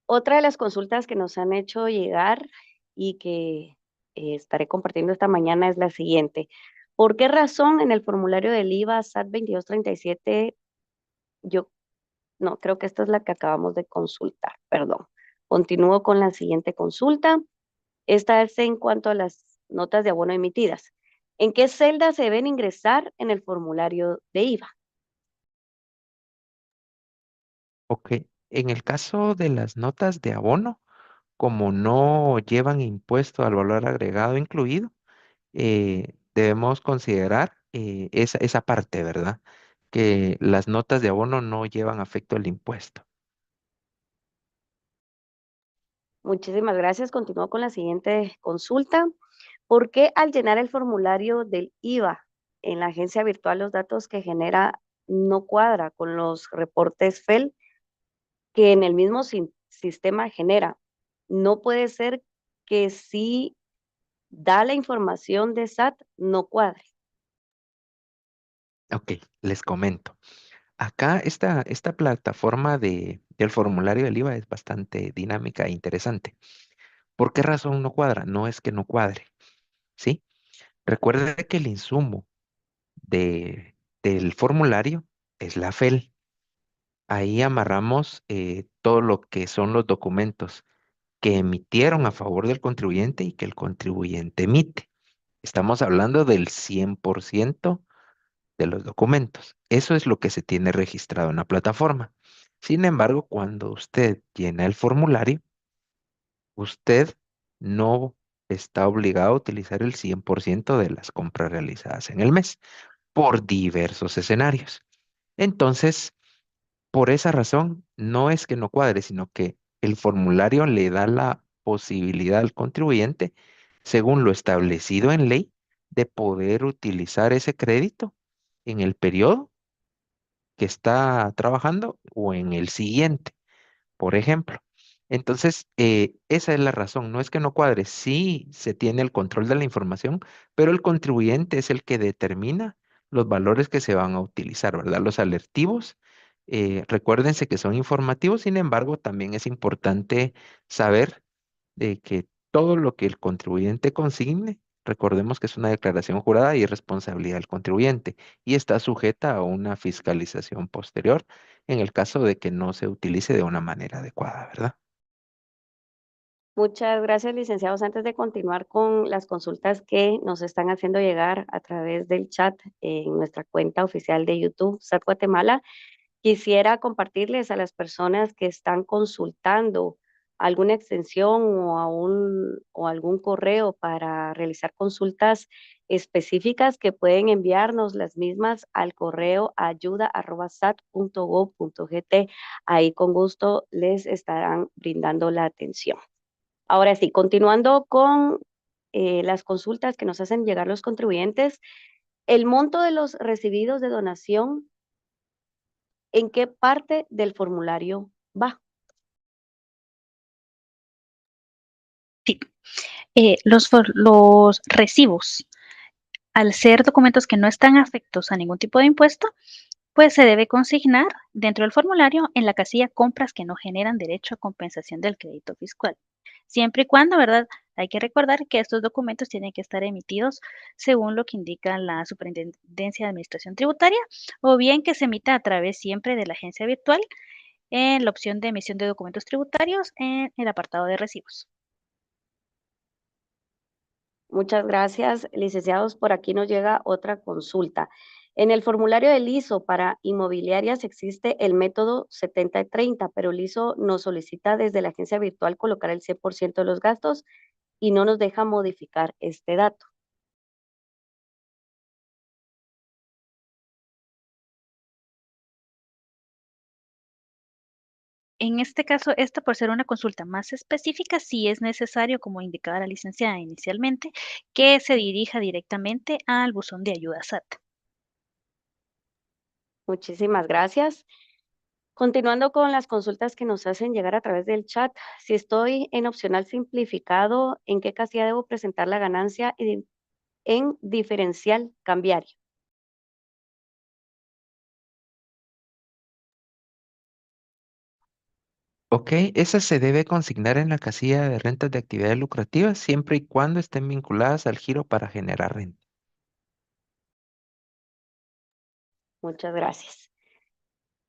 Otra de las consultas que nos han hecho llegar y que estaré compartiendo esta mañana es la siguiente. ¿Por qué razón en el formulario del IVA SAT 2237 yo no, creo que esta es la que acabamos de consultar, perdón. Continúo con la siguiente consulta. Esta es en cuanto a las notas de abono emitidas. ¿En qué celda se deben ingresar en el formulario de IVA? Ok, en el caso de las notas de abono, como no llevan impuesto al valor agregado incluido, debemos considerar esa parte, ¿verdad? Que las notas de abono no llevan afecto al impuesto. Muchísimas gracias. Continúo con la siguiente consulta. ¿Por qué al llenar el formulario del IVA en la agencia virtual los datos que genera no cuadra con los reportes FEL que en el mismo sistema genera? No puede ser que si da la información de SAT no cuadre. Ok, les comento. Acá esta plataforma del formulario del IVA es bastante dinámica e interesante. ¿Por qué razón no cuadra? No es que no cuadre, ¿sí? Recuerde que el insumo del formulario es la FEL. Ahí amarramos todo lo que son los documentos que emitieron a favor del contribuyente y que el contribuyente emite. Estamos hablando del 100% de los documentos. Eso es lo que se tiene registrado en la plataforma. Sin embargo, cuando usted llena el formulario, usted no está obligado a utilizar el 100% de las compras realizadas en el mes por diversos escenarios. Entonces, por esa razón, no es que no cuadre, sino que el formulario le da la posibilidad al contribuyente, según lo establecido en ley, de poder utilizar ese crédito en el periodo que está trabajando o en el siguiente, por ejemplo. Entonces, esa es la razón. No es que no cuadre, sí se tiene el control de la información, pero el contribuyente es el que determina los valores que se van a utilizar, ¿verdad? Los alertivos, recuérdense que son informativos, sin embargo, también es importante saber de que todo lo que el contribuyente consigne, recordemos que es una declaración jurada y es responsabilidad del contribuyente y está sujeta a una fiscalización posterior en el caso de que no se utilice de una manera adecuada, ¿verdad? Muchas gracias, licenciados. Antes de continuar con las consultas que nos están haciendo llegar a través del chat en nuestra cuenta oficial de YouTube, SAT Guatemala, quisiera compartirles a las personas que están consultando alguna extensión o algún correo para realizar consultas específicas que pueden enviarnos las mismas al correo ayuda@sat.gov.gt. Ahí con gusto les estarán brindando la atención. Ahora sí, continuando con las consultas que nos hacen llegar los contribuyentes, el monto de los recibidos de donación, ¿en qué parte del formulario va? Sí, los recibos, al ser documentos que no están afectos a ningún tipo de impuesto, pues se debe consignar dentro del formulario en la casilla compras que no generan derecho a compensación del crédito fiscal. Siempre y cuando, ¿verdad? Hay que recordar que estos documentos tienen que estar emitidos según lo que indica la Superintendencia de Administración Tributaria o bien que se emita a través siempre de la agencia virtual en la opción de emisión de documentos tributarios en el apartado de recibos. Muchas gracias, licenciados. Por aquí nos llega otra consulta. En el formulario del ISO para inmobiliarias existe el método 70-30, pero el ISO nos solicita desde la agencia virtual colocar el 100% de los gastos y no nos deja modificar este dato. En este caso, esto por ser una consulta más específica, sí es necesario, como indicaba la licenciada inicialmente, que se dirija directamente al buzón de ayuda SAT. Muchísimas gracias. Continuando con las consultas que nos hacen llegar a través del chat, si estoy en opcional simplificado, ¿en qué casilla debo presentar la ganancia en diferencial cambiario? Ok, esa se debe consignar en la casilla de rentas de actividades lucrativas siempre y cuando estén vinculadas al giro para generar renta. Muchas gracias.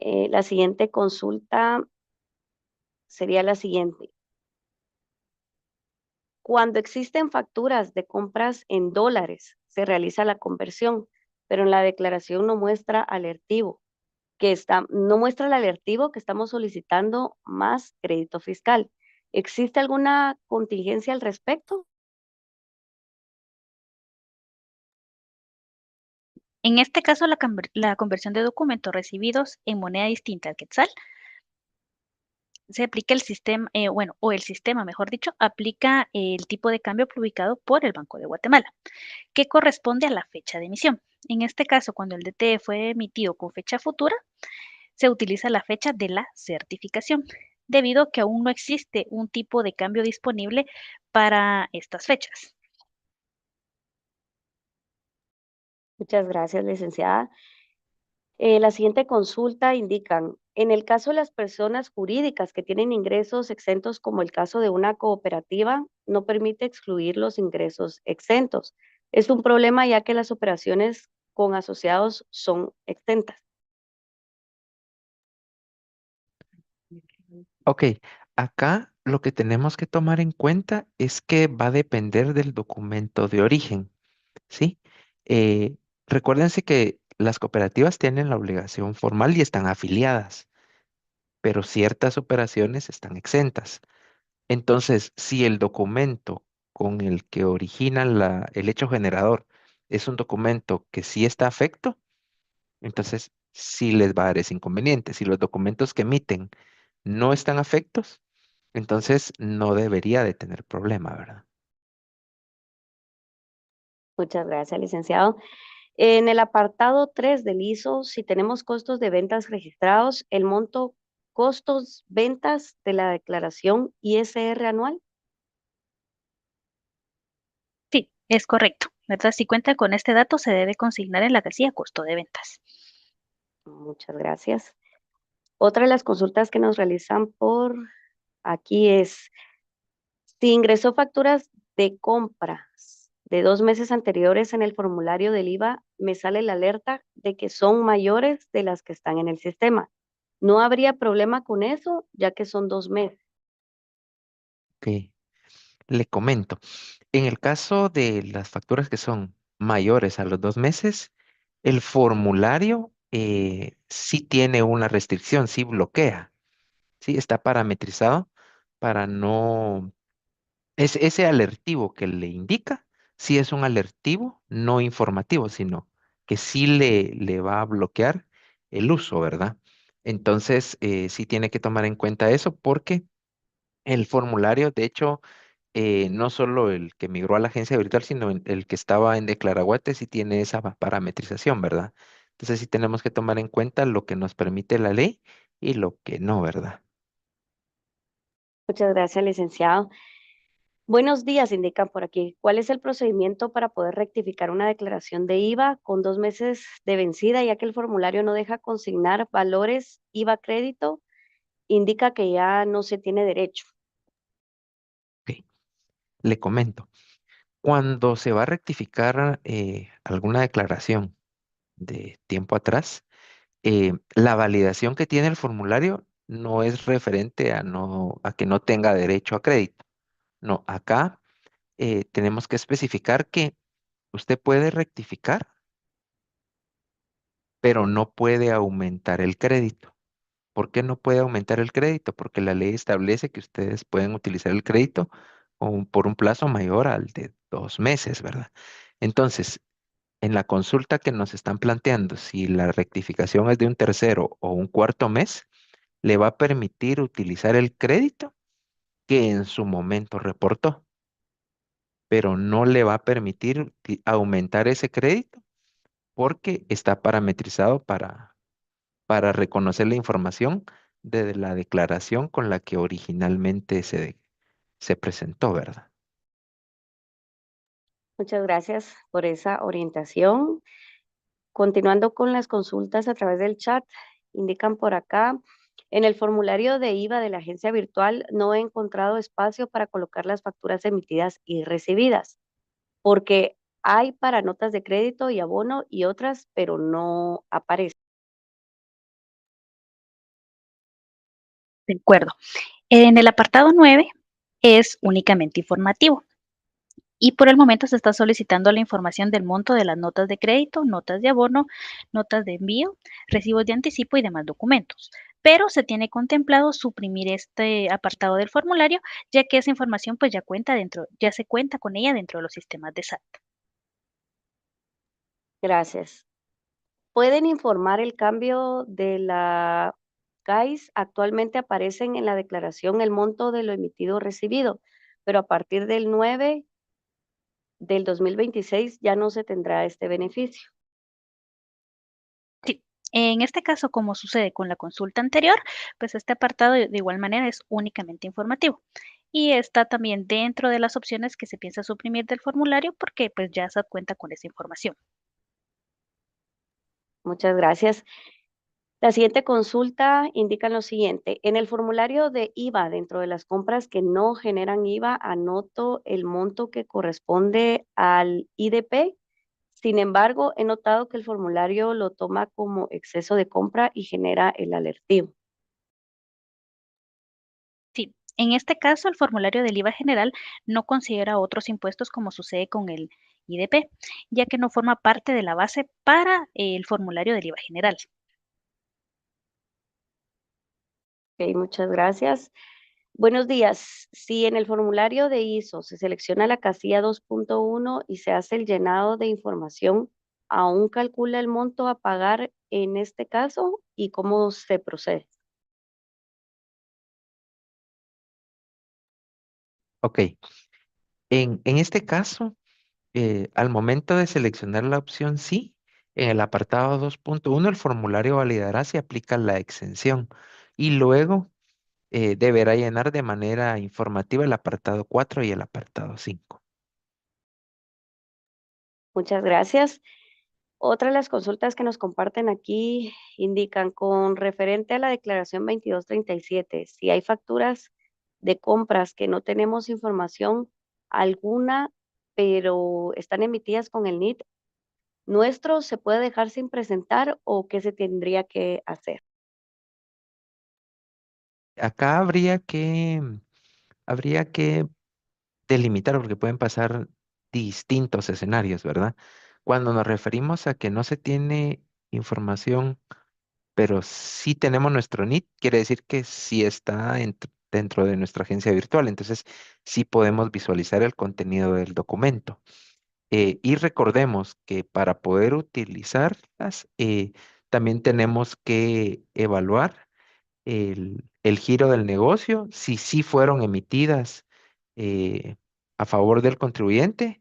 La siguiente consulta sería la siguiente. Cuando existen facturas de compras en dólares, se realiza la conversión, pero en la declaración no muestra alertivo, no muestra el alertivo que estamos solicitando más crédito fiscal. ¿Existe alguna contingencia al respecto? En este caso, la conversión de documentos recibidos en moneda distinta al quetzal se aplica el sistema, o el sistema, mejor dicho, aplica el tipo de cambio publicado por el Banco de Guatemala, que corresponde a la fecha de emisión. En este caso, cuando el DTE fue emitido con fecha futura, se utiliza la fecha de la certificación, debido a que aún no existe un tipo de cambio disponible para estas fechas. Muchas gracias, licenciada. La siguiente consulta indican, en el caso de las personas jurídicas que tienen ingresos exentos, como el caso de una cooperativa, no permite excluir los ingresos exentos. Es un problema ya que las operaciones con asociados son exentas. Ok, acá lo que tenemos que tomar en cuenta es que va a depender del documento de origen, ¿sí? Eh, Recuérdense que las cooperativas tienen la obligación formal y están afiliadas, pero ciertas operaciones están exentas. Entonces, si el documento con el que originan el hecho generador es un documento que sí está afecto, entonces sí les va a dar ese inconveniente. Si los documentos que emiten no están afectos, entonces no debería de tener problema, ¿verdad? Muchas gracias, licenciado. En el apartado 3 del ISO, si tenemos costos de ventas registrados, el monto costos ventas de la declaración ISR anual. Sí, es correcto, ¿verdad? Si cuenta con este dato, se debe consignar en la casilla costo de ventas. Muchas gracias. Otra de las consultas que nos realizan por aquí es, si ingresó facturas de compras de 2 meses anteriores en el formulario del IVA, me sale la alerta de que son mayores de las que están en el sistema. No habría problema con eso, ya que son 2 meses. Ok, le comento. En el caso de las facturas que son mayores a los 2 meses, el formulario sí tiene una restricción, sí bloquea, sí está parametrizado para no. Ese alertivo que le indica, sí es un alertivo no informativo, sino que sí le va a bloquear el uso, ¿verdad? Entonces, sí tiene que tomar en cuenta eso porque el formulario, de hecho, no solo el que migró a la agencia virtual, sino el que estaba en Declaraguate sí tiene esa parametrización, ¿verdad? Entonces sí tenemos que tomar en cuenta lo que nos permite la ley y lo que no, ¿verdad? Muchas gracias, licenciado. Buenos días, indican por aquí. ¿Cuál es el procedimiento para poder rectificar una declaración de IVA con 2 meses de vencida, ya que el formulario no deja consignar valores IVA crédito? Indica que ya no se tiene derecho. Ok, le comento. Cuando se va a rectificar alguna declaración de tiempo atrás, la validación que tiene el formulario no es referente a que no tenga derecho a crédito. No, acá tenemos que especificar que usted puede rectificar, pero no puede aumentar el crédito. ¿Por qué no puede aumentar el crédito? Porque la ley establece que ustedes pueden utilizar el crédito por un plazo mayor al de 2 meses, ¿verdad? Entonces, en la consulta que nos están planteando, si la rectificación es de un tercero o un cuarto mes, le va a permitir utilizar el crédito que en su momento reportó, pero no le va a permitir aumentar ese crédito porque está parametrizado para reconocer la información de la declaración con la que originalmente se presentó, ¿verdad? Muchas gracias por esa orientación. Continuando con las consultas a través del chat, indican por acá, en el formulario de IVA de la agencia virtual no he encontrado espacio para colocar las facturas emitidas y recibidas, porque hay para notas de crédito y abono y otras, pero no aparece. De acuerdo. En el apartado 9 es únicamente informativo. Y por el momento se está solicitando la información del monto de las notas de crédito, notas de abono, notas de envío, recibos de anticipo y demás documentos. Pero se tiene contemplado suprimir este apartado del formulario, ya que esa información pues ya se cuenta con ella dentro de los sistemas de SAT. Gracias. ¿Pueden informar el cambio de la CAIS? Actualmente aparecen en la declaración el monto de lo emitido o recibido, pero a partir del 9 del 2026 ya no se tendrá este beneficio. Sí, en este caso, como sucede con la consulta anterior, pues este apartado de igual manera es únicamente informativo. Y está también dentro de las opciones que se piensa suprimir del formulario porque pues ya se cuenta con esa información. Muchas gracias. La siguiente consulta indica lo siguiente. En el formulario de IVA, dentro de las compras que no generan IVA, anoto el monto que corresponde al IDP. Sin embargo, he notado que el formulario lo toma como exceso de compra y genera el alertivo. Sí, en este caso el formulario del IVA general no considera otros impuestos como sucede con el IDP, ya que no forma parte de la base para el formulario del IVA general. Ok, muchas gracias. Buenos días. Si en el formulario de ISO se selecciona la casilla 2.1 y se hace el llenado de información, ¿aún calcula el monto a pagar en este caso y cómo se procede? Ok, en este caso, al momento de seleccionar la opción sí, en el apartado 2.1 el formulario validará si aplica la exención y luego deberá llenar de manera informativa el apartado 4 y el apartado 5. Muchas gracias. Otra de las consultas que nos comparten aquí indican con referente a la declaración 2237, si hay facturas de compras que no tenemos información alguna, pero están emitidas con el NIT, ¿nuestro se puede dejar sin presentar o qué se tendría que hacer? Acá habría que delimitar porque pueden pasar distintos escenarios, ¿verdad? Cuando nos referimos a que no se tiene información, pero sí tenemos nuestro NIT, quiere decir que sí está dentro de nuestra agencia virtual, entonces sí podemos visualizar el contenido del documento. Y recordemos que para poder utilizarlas, también tenemos que evaluar el giro del negocio, si sí fueron emitidas eh, a favor del contribuyente,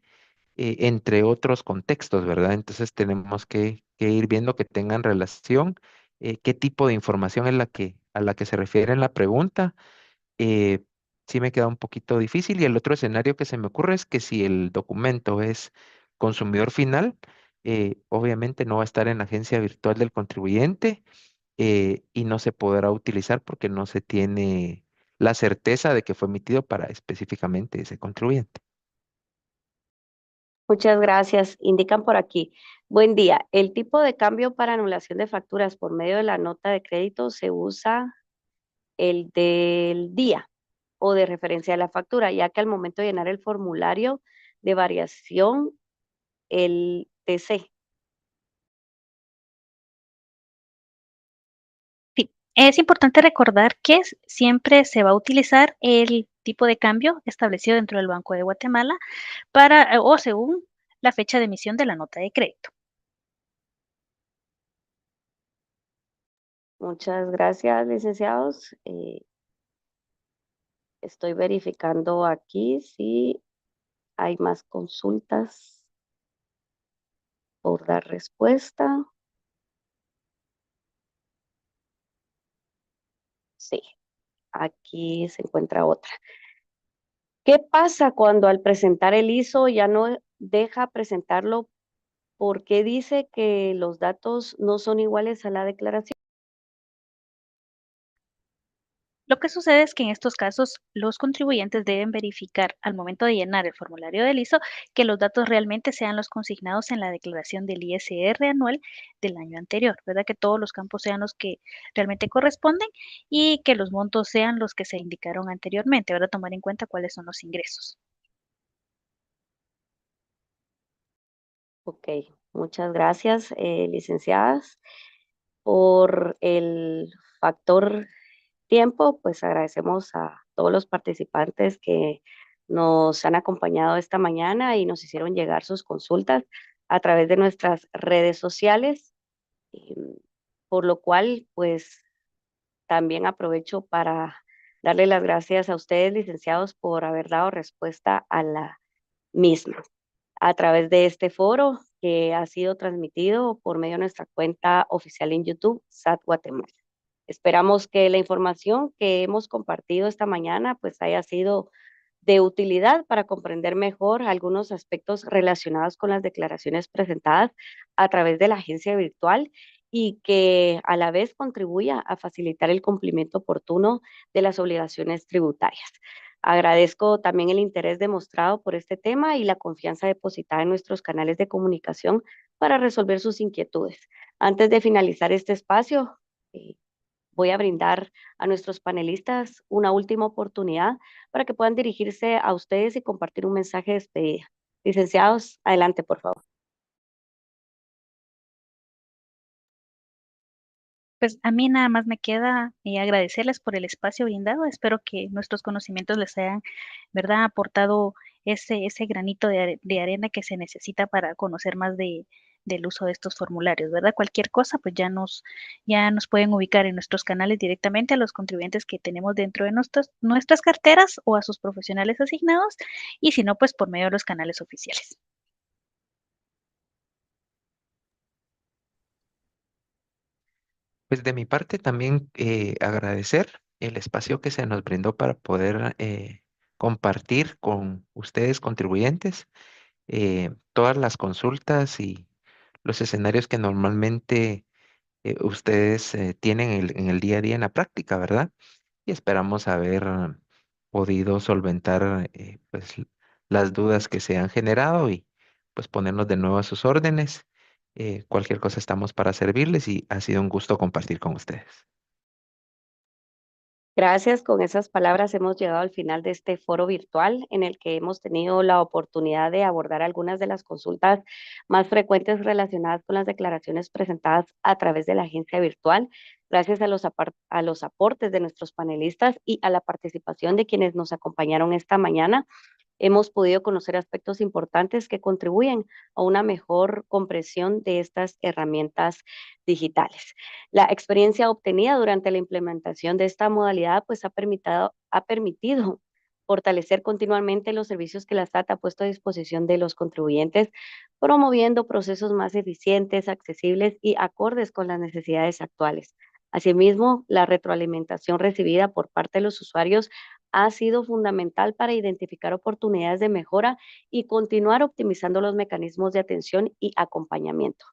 entre otros contextos, ¿verdad? Entonces tenemos que ir viendo que tengan relación, qué tipo de información es a la que se refiere en la pregunta. eh, sí me queda un poquito difícil y el otro escenario que se me ocurre es que si el documento es consumidor final, obviamente no va a estar en la agencia virtual del contribuyente, y no se podrá utilizar porque no se tiene la certeza de que fue emitido para específicamente ese contribuyente. Muchas gracias. Indican por aquí. Buen día. El tipo de cambio para anulación de facturas por medio de la nota de crédito se usa el del día o de referencia a la factura, ya que al momento de llenar el formulario de variación, el TC. Sí, es importante recordar que siempre se va a utilizar el tipo de cambio establecido dentro del Banco de Guatemala o según la fecha de emisión de la nota de crédito. Muchas gracias, licenciados. Estoy verificando aquí si hay más consultas por dar respuesta. Sí, aquí se encuentra otra. ¿Qué pasa cuando al presentar el ISO ya no deja presentarlo porque dice que los datos no son iguales a la declaración? Lo que sucede es que en estos casos los contribuyentes deben verificar al momento de llenar el formulario del ISO que los datos realmente sean los consignados en la declaración del ISR anual del año anterior, ¿verdad? Que todos los campos sean los que realmente corresponden y que los montos sean los que se indicaron anteriormente, ¿verdad? Tomar en cuenta cuáles son los ingresos. Ok, muchas gracias, licenciadas. Por el factor tiempo, pues agradecemos a todos los participantes que nos han acompañado esta mañana y nos hicieron llegar sus consultas a través de nuestras redes sociales, em, por lo cual, pues también aprovecho para darle las gracias a ustedes, licenciados, por haber dado respuesta a la misma a través de este foro que ha sido transmitido por medio de nuestra cuenta oficial en YouTube, SAT Guatemala. Esperamos que la información que hemos compartido esta mañana pues haya sido de utilidad para comprender mejor algunos aspectos relacionados con las declaraciones presentadas a través de la agencia virtual y que a la vez contribuya a facilitar el cumplimiento oportuno de las obligaciones tributarias. Agradezco también el interés demostrado por este tema y la confianza depositada en nuestros canales de comunicación para resolver sus inquietudes. Antes de finalizar este espacio, eh, voy a brindar a nuestros panelistas una última oportunidad para que puedan dirigirse a ustedes y compartir un mensaje de despedida. Licenciados, adelante, por favor. Pues a mí nada más me queda agradecerles por el espacio brindado. Espero que nuestros conocimientos les hayan, ¿verdad?, aportado ese granito de arena que se necesita para conocer más del uso de estos formularios, ¿verdad? Cualquier cosa, pues ya nos pueden ubicar en nuestros canales directamente a los contribuyentes que tenemos dentro de nuestras carteras o a sus profesionales asignados, y si no, pues por medio de los canales oficiales. Pues de mi parte también agradecer el espacio que se nos brindó para poder compartir con ustedes contribuyentes todas las consultas y los escenarios que normalmente ustedes tienen en el día a día en la práctica, ¿verdad? Y esperamos haber podido solventar pues las dudas que se han generado y pues ponernos de nuevo a sus órdenes. Cualquier cosa estamos para servirles y ha sido un gusto compartir con ustedes. Gracias. Con esas palabras hemos llegado al final de este foro virtual en el que hemos tenido la oportunidad de abordar algunas de las consultas más frecuentes relacionadas con las declaraciones presentadas a través de la agencia virtual. Gracias a a los aportes de nuestros panelistas y a la participación de quienes nos acompañaron esta mañana, hemos podido conocer aspectos importantes que contribuyen a una mejor comprensión de estas herramientas digitales. La experiencia obtenida durante la implementación de esta modalidad pues ha permitido fortalecer continuamente los servicios que la SAT ha puesto a disposición de los contribuyentes, promoviendo procesos más eficientes, accesibles y acordes con las necesidades actuales. Asimismo, la retroalimentación recibida por parte de los usuarios ha sido fundamental para identificar oportunidades de mejora y continuar optimizando los mecanismos de atención y acompañamiento.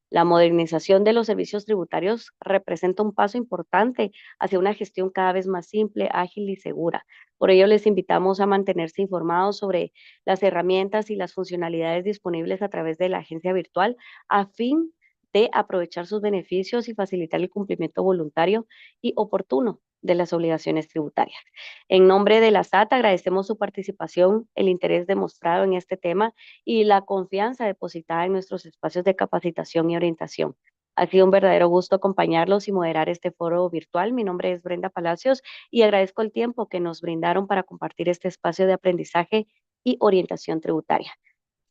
La modernización de los servicios tributarios representa un paso importante hacia una gestión cada vez más simple, ágil y segura. Por ello, les invitamos a mantenerse informados sobre las herramientas y las funcionalidades disponibles a través de la agencia virtual a fin de aprovechar sus beneficios y facilitar el cumplimiento voluntario y oportuno de las obligaciones tributarias. En nombre de la SAT, agradecemos su participación, el interés demostrado en este tema y la confianza depositada en nuestros espacios de capacitación y orientación. Ha sido un verdadero gusto acompañarlos y moderar este foro virtual. Mi nombre es Brenda Palacios y agradezco el tiempo que nos brindaron para compartir este espacio de aprendizaje y orientación tributaria.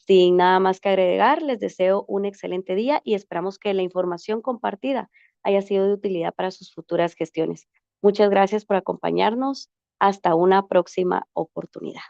Sin nada más que agregar, les deseo un excelente día y esperamos que la información compartida haya sido de utilidad para sus futuras gestiones. Muchas gracias por acompañarnos. Hasta una próxima oportunidad.